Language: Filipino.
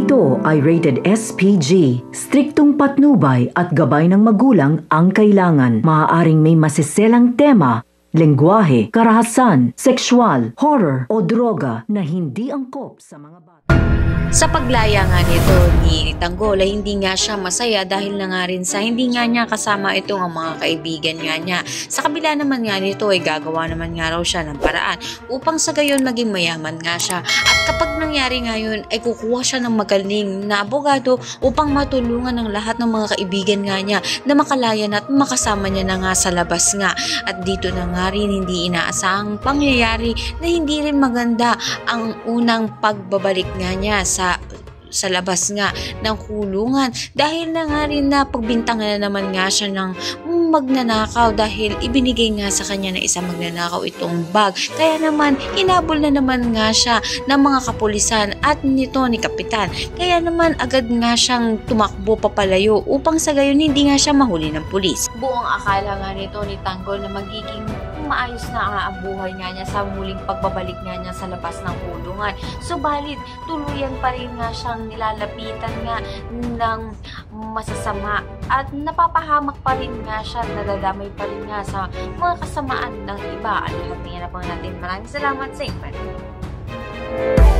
Ito ay rated SPG. Striktong patnubay at gabay ng magulang ang kailangan. Maaaring may masiselang tema, lengguwahe, karahasan, sexual, horror o droga na hindi angkop sa mga bata. Sa paglaya nga nito ni Tanggol ay hindi nga siya masaya dahil na nga rin sa hindi nga niya kasama itong ang mga kaibigan nga niya. Sa kabila naman nga nito ay gagawa naman nga raw siya ng paraan upang sa gayon maging mayaman nga siya. At kapag nangyari nga yun ay kukuha siya ng magaling na abogado upang matulungan ng lahat ng mga kaibigan nga niya na makalaya na at makasama niya na nga sa labas nga. At dito na nga rin hindi inaasahang pangyayari na hindi rin maganda ang unang pagbabalik nga niya sa labas nga ng kulungan dahil na nga rin na pagbintangan na naman nga siya ng magnanakaw dahil ibinigay nga sa kanya na isang magnanakaw itong bag. Kaya naman inabol na naman nga siya ng mga kapulisan at nito ni Kapitan. Kaya naman agad nga siyang tumakbo papalayo upang sa gayon hindi nga siya mahuli ng pulis. Buong akala nga nito ni Tanggol na magiging maayos na ang buhay nga niya sa muling pagbabalik nga niya sa labas ng kulungan. Subalit, tuluyan pa rin nga siyang nilalapitan nga ng masasama at napapahamak pa rin nga siya, nadadamay pa rin nga sa mga kasamaan ng iba. At lahat nga na po natin. Maraming salamat sa inyo.